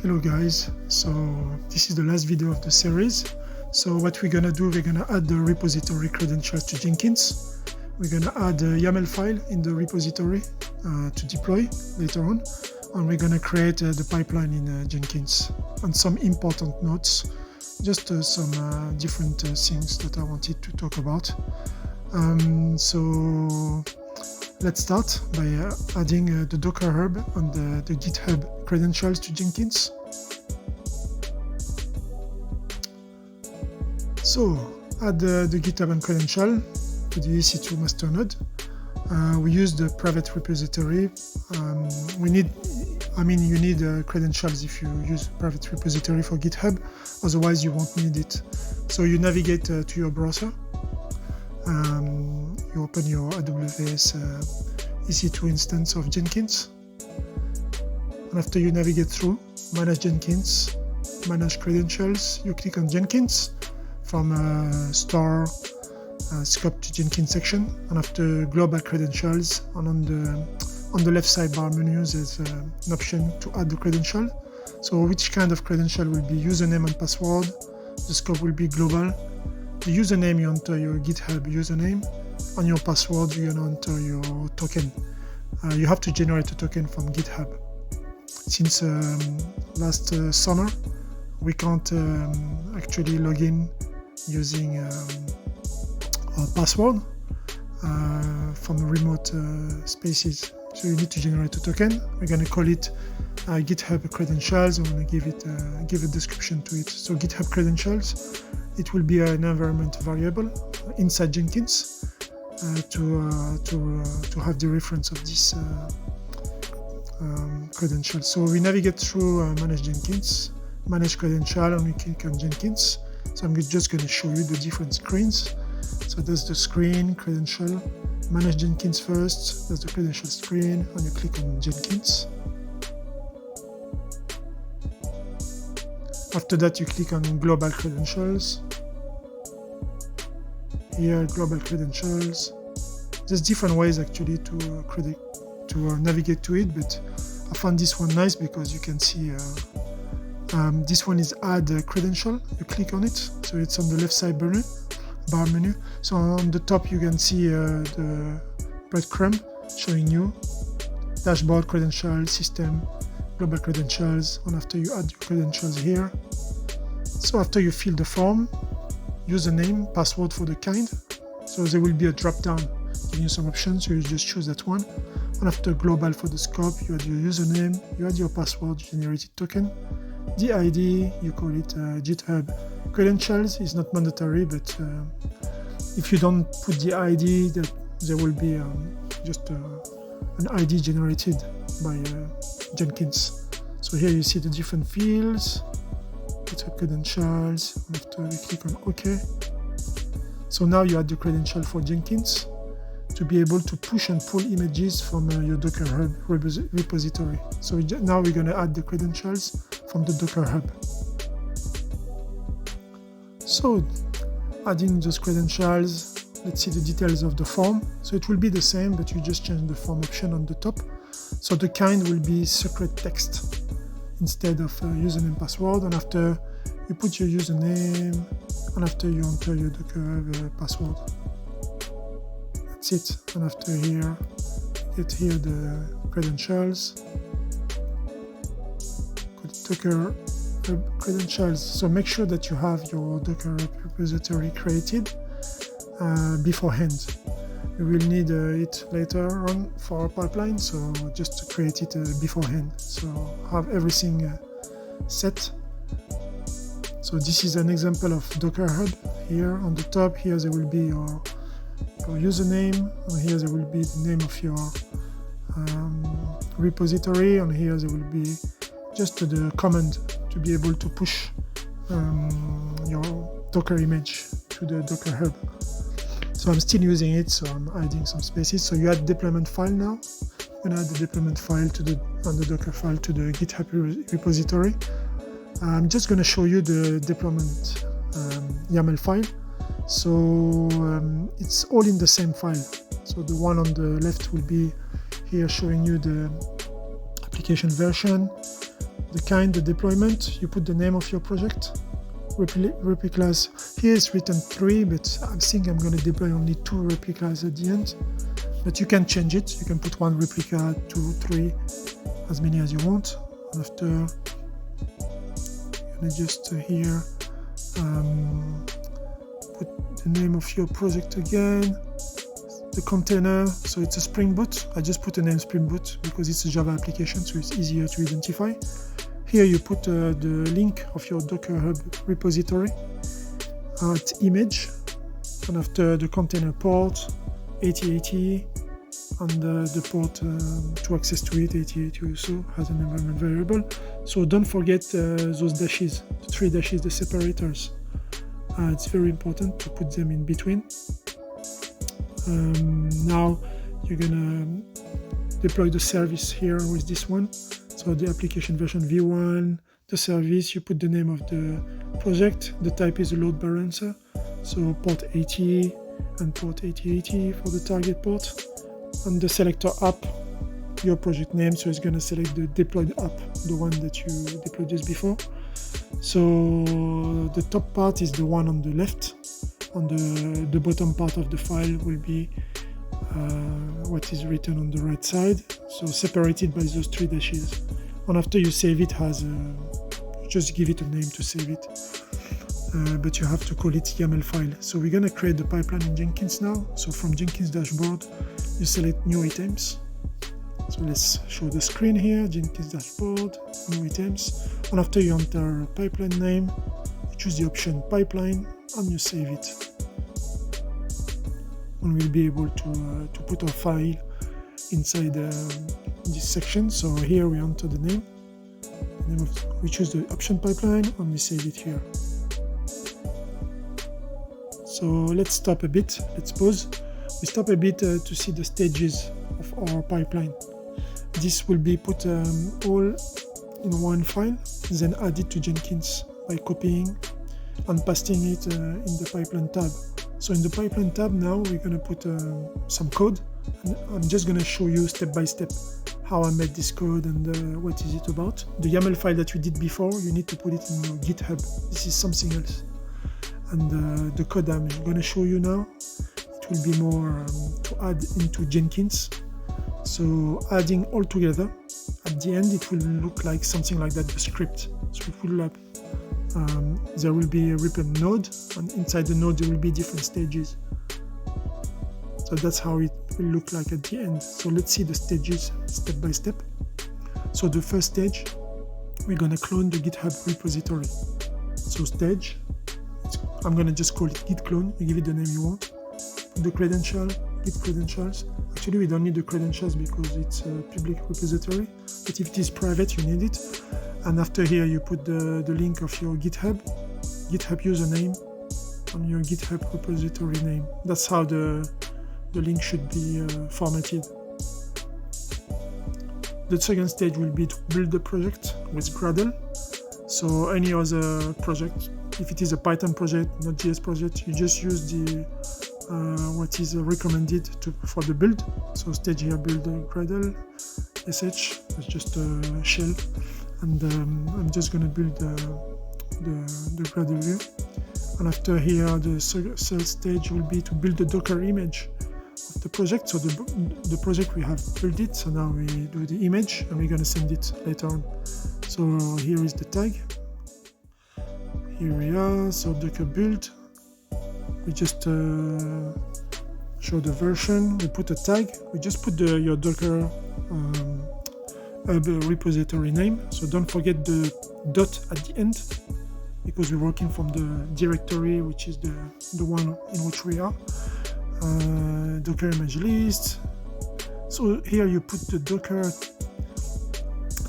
Hello guys, so this is the last video of the series. So what we're gonna do, we're gonna add the repository credentials to Jenkins. We're gonna add a YAML file in the repository to deploy later on, and we're gonna create the pipeline in Jenkins. And some important notes, just some different things that I wanted to talk about. So let's start by adding the Docker Hub and the GitHub credentials to Jenkins. So add the GitHub and credential to the EC2 master node. We use the private repository. You need credentials if you use private repository for GitHub, otherwise you won't need it. So you navigate to your browser. You open your AWS EC2 instance of Jenkins, and after you navigate through Manage Jenkins, Manage Credentials, you click on Jenkins from Store, Scope to Jenkins section, and after Global Credentials, and on the left sidebar menu there's an option to add the credential. So which kind of credential will be username and password. The scope will be global. The username, you enter your GitHub username, and your password, you're gonna enter your token. You have to generate a token from GitHub. Since last summer, we can't actually log in using our password from remote spaces. So you need to generate a token. We're gonna call it GitHub credentials. I'm gonna give a description to it. So GitHub credentials. It will be an environment variable inside Jenkins to have the reference of this credential. So we navigate through Manage Jenkins, Manage Credential, and we click on Jenkins. So I'm just going to show you the different screens. So there's the screen, credential, Manage Jenkins first, there's the credential screen, and you click on Jenkins. After that, you click on Global Credentials. Here, Global Credentials. There's different ways actually to navigate to it, but I found this one nice because you can see this one is Add a Credential. You click on it, so it's on the left side bar menu. So on the top, you can see the breadcrumb showing you dashboard, credential, system, global credentials, and after you add your credentials here. So after you fill the form, username, password for the kind. So there will be a drop down giving you some options, so you just choose that one. And after global for the scope, you add your username, you add your password, generated token. The ID, you call it GitHub credentials, is not mandatory, but if you don't put the ID, that there will be just an ID generated by Jenkins. So here you see the different fields, GitHub credentials, and after we click on OK. So now you add the credential for Jenkins to be able to push and pull images from your Docker Hub repository. So now we're going to add the credentials from the Docker Hub. So adding those credentials, let's see the details of the form. So it will be the same, but you just change the form option on the top. So the kind will be secret text instead of username password, and after you put your username, and after you enter your Docker password. That's it. And after here, get here the credentials. Docker credentials. So make sure that you have your Docker repository created beforehand. We will need it later on for our pipeline, so just to create it beforehand. So have everything set. So this is an example of Docker Hub. Here on the top, here there will be your username, and here there will be the name of your repository, and here there will be just the command to be able to push your Docker image to the Docker Hub. So I'm still using it, so I'm adding some spaces. So you add deployment file now. I'm gonna add the deployment file and the Docker file to the GitHub repository. I'm just gonna show you the deployment YAML file. So it's all in the same file. So the one on the left will be here showing you the application version, the kind, the deployment, you put the name of your project, replicas. Here it's written 3, but I think I'm going to deploy only 2 replicas at the end. But you can change it. You can put 1 replica, 2, 3, as many as you want. And after, I'm going to just here put the name of your project again. The container, so it's a Spring Boot. I just put the name Spring Boot because it's a Java application, so it's easier to identify. Here you put the link of your Docker Hub repository at image, and after the container port 8080 and the port to access to it 8080 also has an environment variable. So don't forget those dashes, the 3 dashes, the separators. It's very important to put them in between. Now you're gonna deploy the service here with this one. So the application version v1, the service, you put the name of the project, the type is a load balancer, so port 80 and port 8080 for the target port, and the selector app, your project name, so it's gonna select the deployed app, the one that you deployed just before. So the top part is the one on the left. On the bottom part of the file will be what is written on the right side, so separated by those 3 dashes. And after you save it, just give it a name to save it, but you have to call it YAML file. So we're going to create the pipeline in Jenkins now. So from Jenkins dashboard, you select new items. So let's show the screen here, Jenkins dashboard, new items, and after you enter pipeline name, you choose the option pipeline and you save it, and we'll be able to put our file inside this section. So here we enter the name we choose the option pipeline and we save it here. So let's stop a bit, let's pause. We stop a bit to see the stages of our pipeline. This will be put all in one file, then added to Jenkins by copying and pasting it in the pipeline tab. So in the pipeline tab now we're going to put some code, and I'm just going to show you step by step how I made this code and what is it about. The YAML file that we did before, you need to put it in your GitHub. This is something else. And the code I'm going to show you now, it will be more to add into Jenkins. So adding all together, at the end it will look like something like that, the script. So it will have, there will be a written node, and inside the node there will be different stages. So that's how it will look like at the end. So let's see the stages step by step. So the first stage, we're going to clone the GitHub repository. So stage, I'm going to just call it git clone. You give it the name you want. Put the credential, git credentials. Actually, we don't need the credentials because it's a public repository. But if it is private, you need it. And after here, you put the link of your GitHub username, and your GitHub repository name. That's how the link should be formatted. The second stage will be to build the project with Gradle. So any other project, if it is a Python project, not JS project, you just use the what is recommended for the build. So stage here, build Gradle, sh, that's just a shell. And I'm just going to build the Gradle view. And after here, the third stage will be to build the Docker image of the project. So the project, we have built it, so now we do the image and we're going to send it later on. So here is the tag. Here we are, so Docker build. We just show the version, we put a tag, we just put your Docker repository name. So don't forget the dot at the end, because we're working from the directory, which is the one in which we are. Docker image list. So here you put the Docker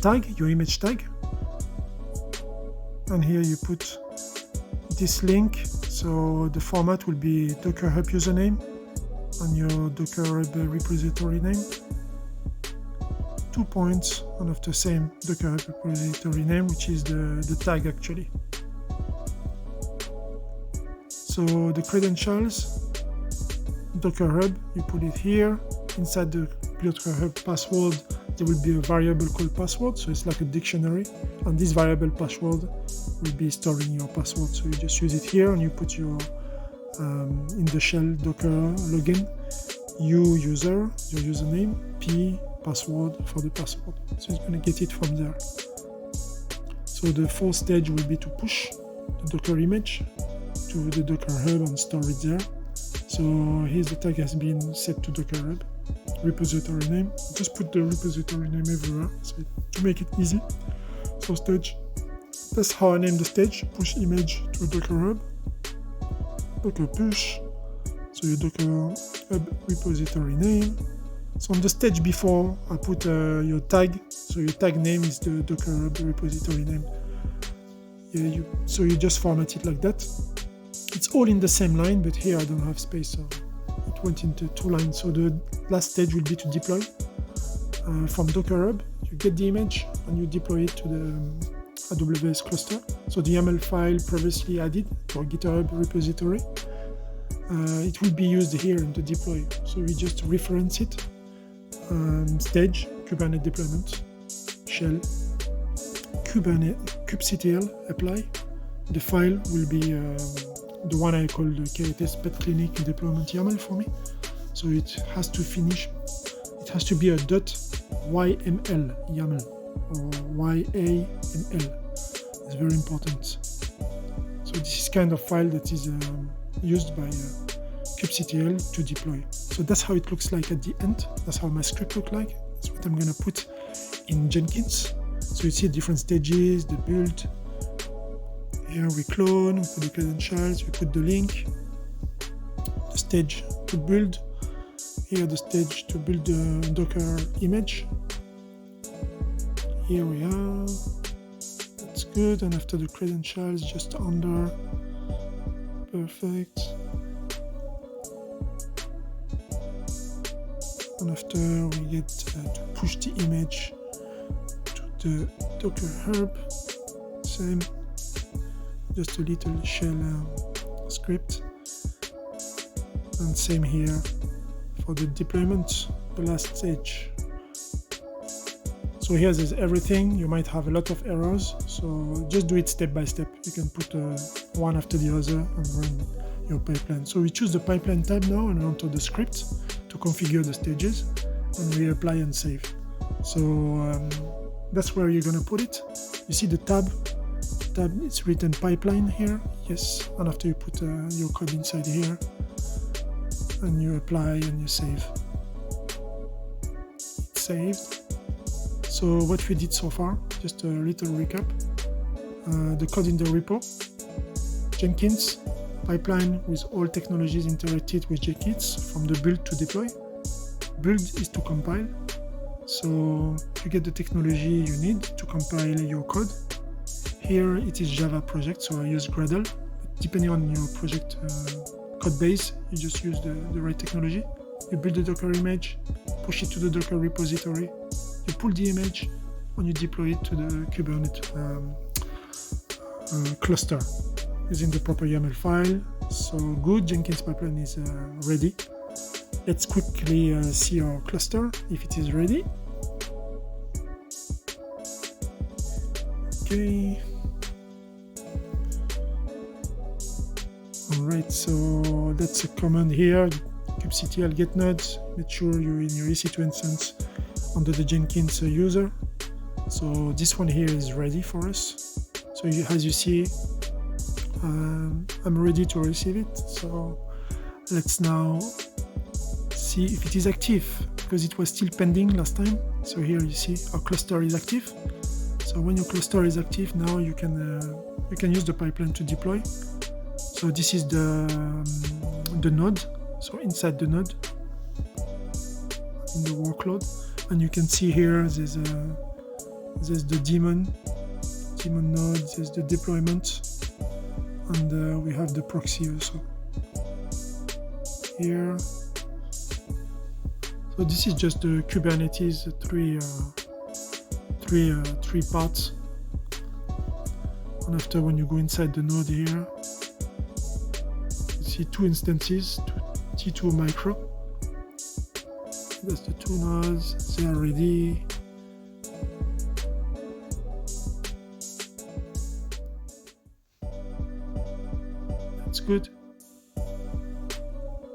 tag, your image tag, and here you put this link. So the format will be Docker Hub username and your Docker Hub repository name. 2 points, and after same Docker Hub repository name, which is the tag actually. So the credentials, Docker Hub, you put it here. Inside the Docker Hub password, there will be a variable called password, so it's like a dictionary, and this variable password will be storing your password. So you just use it here, and you put your in the shell Docker login, user, your username, p password for the password. So it's going to get it from there. So the fourth stage will be to push the Docker image to the Docker Hub and store it there. So here the tag has been set to Docker Hub. Repository name. Just put the repository name everywhere so to make it easy. So stage. That's how I name the stage. Push image to Docker Hub. Docker push. So your Docker Hub repository name. So on the stage before, I put your tag. So your tag name is the Docker Hub repository name. Yeah, so you just format it like that. It's all in the same line, but here I don't have space, so it went into 2 lines. So the last stage will be to deploy from Docker Hub. You get the image and you deploy it to the AWS cluster. So the YAML file previously added to our GitHub repository, it will be used here in the deploy. So we just reference it. Stage, Kubernetes deployment, shell, Kubernetes, kubectl, apply. The file will be the one I call the KTS Pet Clinic deployment YAML for me. So it has to finish, it has to be a .yml YAML or YAML. It's very important. So this is kind of file that is used by kubectl to deploy. So that's how it looks like at the end. That's how my script looks like. That's what I'm gonna put in Jenkins. So you see different stages, the build. Here we clone, we put the credentials, we put the link, the stage to build. Here the stage to build the Docker image. Here we are. That's good. And after the credentials, just under. Perfect. And after we get to push the image to the Docker Hub, same. Just a little shell script, and same here for the deployment, the last stage. So here there's everything. You might have a lot of errors, so just do it step by step. You can put one after the other and run your pipeline. So we choose the pipeline tab now and enter the script to configure the stages, and we apply and save. So that's where you're gonna put it. You see the tab, it's written pipeline here, yes, and after you put your code inside here and you apply and you save. It's saved. So what we did so far, just a little recap. The code in the repo, Jenkins, pipeline with all technologies interacted with Jenkins from the build to deploy. Build is to compile, so you get the technology you need to compile your code. Here it is Java project, so I use Gradle. But depending on your project code base, you just use the right technology. You build the Docker image, push it to the Docker repository, you pull the image, and you deploy it to the Kubernetes cluster using the proper YAML file. So good, Jenkins pipeline is ready. Let's quickly see our cluster if it is ready. Okay. Alright, so that's a command here, kubectl get nodes. Make sure you're in your EC2 instance under the Jenkins user. So this one here is ready for us. So as you see, I'm ready to receive it. So let's now see if it is active, because it was still pending last time. So here you see our cluster is active. So when your cluster is active, now you can use the pipeline to deploy. So this is the node. So inside the node, in the workload, and you can see here there's the daemon node, there's the deployment, and we have the proxy also here. So this is just the Kubernetes three parts. And after, when you go inside the node here, you see 2 instances, T2 micro. That's the 2 nodes, they are ready. good.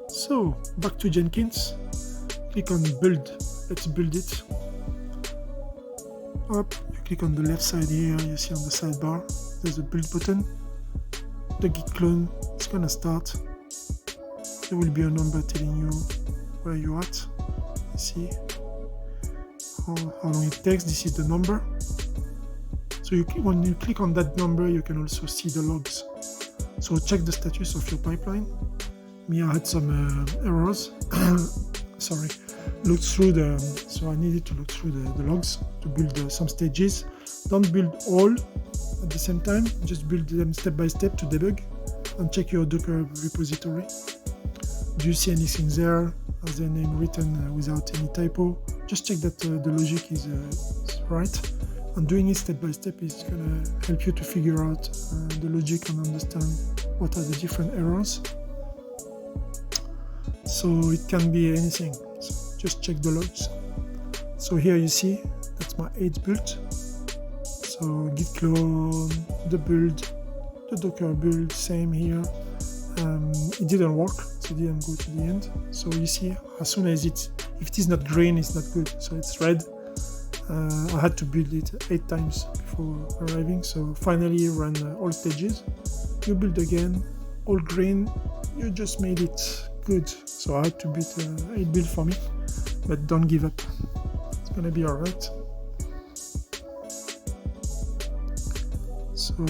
So back to Jenkins, click on build, let's build it. Up, you click on the left side here, you see on the sidebar, there's a build button. The Git clone is gonna start. There will be a number telling you where you're at. You see how long it takes. This is the number. So when you click on that number, you can also see the logs. So check the status of your pipeline. Me, I had some errors. Sorry. Look through so I needed to look through the logs to build some stages. Don't build all at the same time. Just build them step by step to debug and check your Docker repository. Do you see anything there? Has the name written without any typo? Just check that the logic is right. And doing it step by step is going to help you to figure out the logic and understand what are the different errors. So it can be anything. So just check the logs. So here you see that's my 8th build. So git clone, the build, the Docker build, same here. It didn't work, so it didn't go to the end. So you see, as soon as if it is not green, it's not good. So it's red. I had to build it 8 times before arriving. So finally run all stages. You build again, all green. You just made it good. So I had to beat 8 build for me, but don't give up. It's gonna be alright. So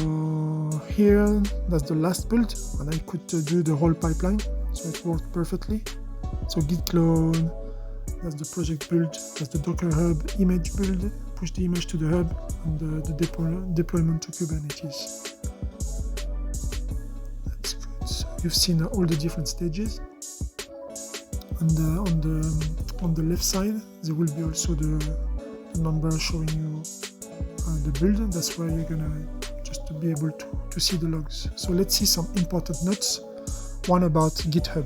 here, that's the last build, and I could do the whole pipeline, so it worked perfectly. So git clone, that's the project build, that's the Docker Hub image build, push the image to the hub, and the deployment to Kubernetes. That's good. So you've seen all the different stages. And on the left side, there will be also the number showing you the build. That's where you're gonna just to be able to see the logs. So let's see some important notes. One about GitHub.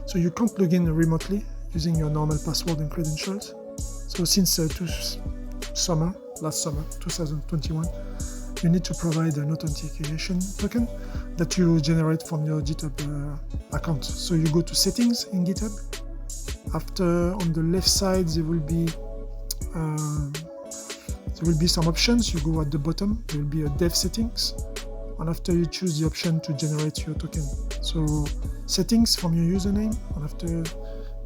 So you can't log in remotely using your normal password and credentials. So since last summer, 2021, you need to provide an authentication token that you generate from your GitHub account. So you go to settings in GitHub. After, on the left side, there will be some options. You go at the bottom, there will be a dev settings, and after you choose the option to generate your token. So settings from your username, and after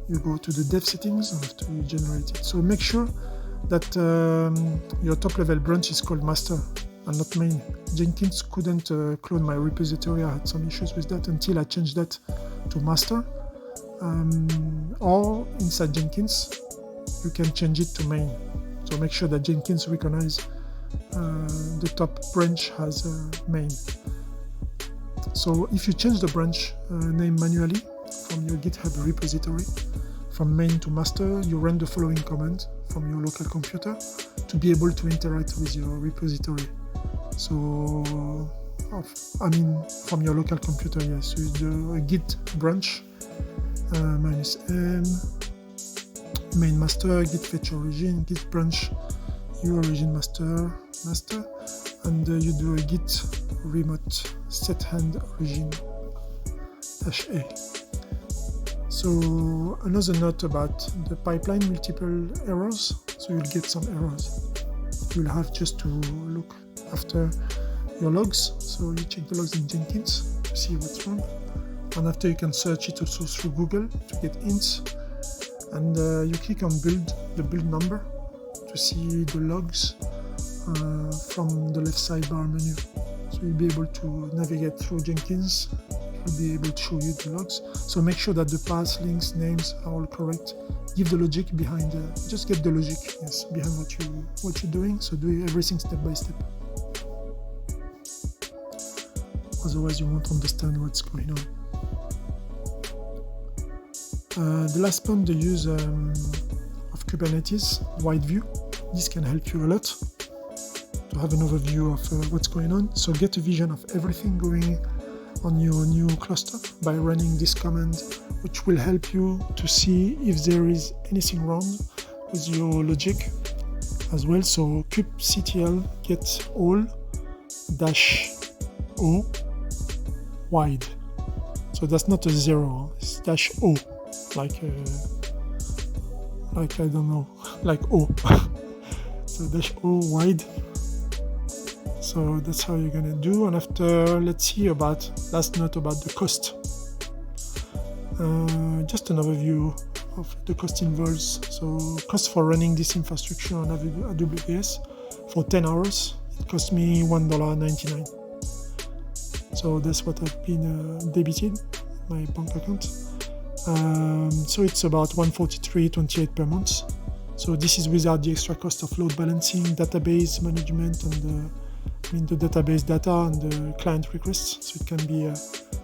you go to the dev settings, and after you generate it. So make sure that your top level branch is called master and not main. Jenkins couldn't clone my repository. I had some issues with that until I changed that to master. Or inside Jenkins, you can change it to main. So make sure that Jenkins recognize the top branch has main. So if you change the branch name manually from your GitHub repository, from main to master, you run the following command from your local computer to be able to interact with your repository. So, from your local computer, yes. So the git branch -m main master, git fetch origin, git branch origin master, and you do a git remote set hand origin -a. So another note about the pipeline, multiple errors. So you'll get some errors. You'll have just to look after your logs. So you check the logs in Jenkins to see what's wrong. And after you can search it also through Google to get hints. And you click on the build number to see the logs from the left sidebar menu. So you'll be able to navigate through Jenkins. Will be able to show you the logs. So make sure that the paths, links, names are all correct. Give the logic behind. Just get the logic, yes, behind what you're doing. So do everything step by step. Otherwise, you won't understand what's going on. The last point, the use of Kubernetes, wide view. This can help you a lot to have an overview of what's going on. So get a vision of everything going on your new cluster by running this command, which will help you to see if there is anything wrong with your logic as well. So kubectl get all -o wide. So that's not a 0, it's -O, like I don't know, like O. So -O wide. So that's how you're gonna do. And after, let's see about last note about the cost. Just an overview of the cost involved. So cost for running this infrastructure on AWS for 10 hours, it cost me $1.99. So that's what I've been debited my bank account. So it's about $143.28 per month. So this is without the extra cost of load balancing, database management, and the database data and the client requests. So it can be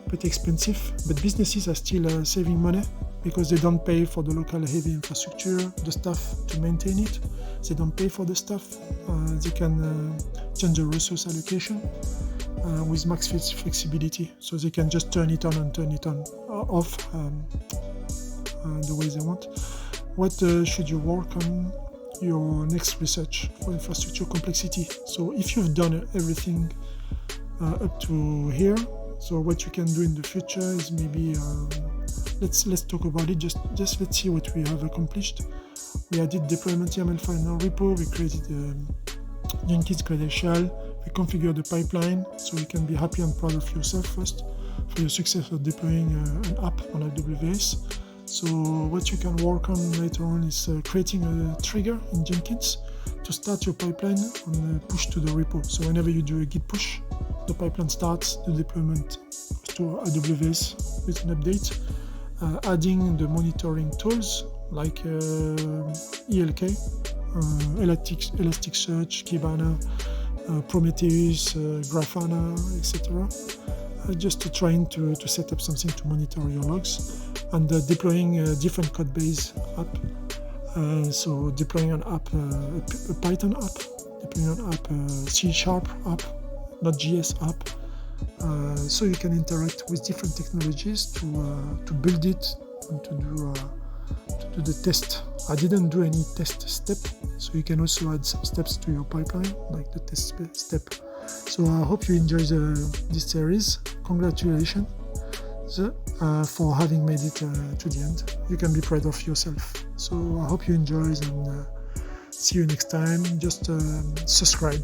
pretty expensive, but businesses are still saving money because they don't pay for the local heavy infrastructure, the staff to maintain it. They don't pay for the staff. They can change the resource allocation with max flexibility. So they can just turn it on and turn it on off the way they want. What should you work on? Your next research for infrastructure complexity. So if you've done everything up to here, so what you can do in the future is maybe let's talk about it. Just let's see what we have accomplished. We added deployment YAML file repo. We created Jenkins credential. We configured the pipeline, so you can be happy and proud of yourself first for your success of deploying an app on AWS. So what you can work on later on is creating a trigger in Jenkins to start your pipeline on the push to the repo. So whenever you do a git push, the pipeline starts, the deployment to AWS with an update. Adding the monitoring tools like ELK, Elasticsearch, Kibana, Prometheus, Grafana, etc. Just trying to set up something to monitor your logs, and deploying a different code base app. So deploying an app, a Python app, deploying an app, C# app, not JS app. So you can interact with different technologies to build it and to do the test. I didn't do any test step, so you can also add some steps to your pipeline, like the test step. So I hope you enjoy this series. Congratulations for having made it to the end. You can be proud of yourself. So I hope you enjoy, and see you next time. Just subscribe,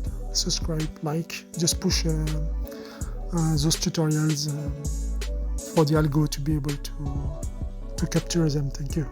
like, just push those tutorials for the algo to be able to capture them. Thank you.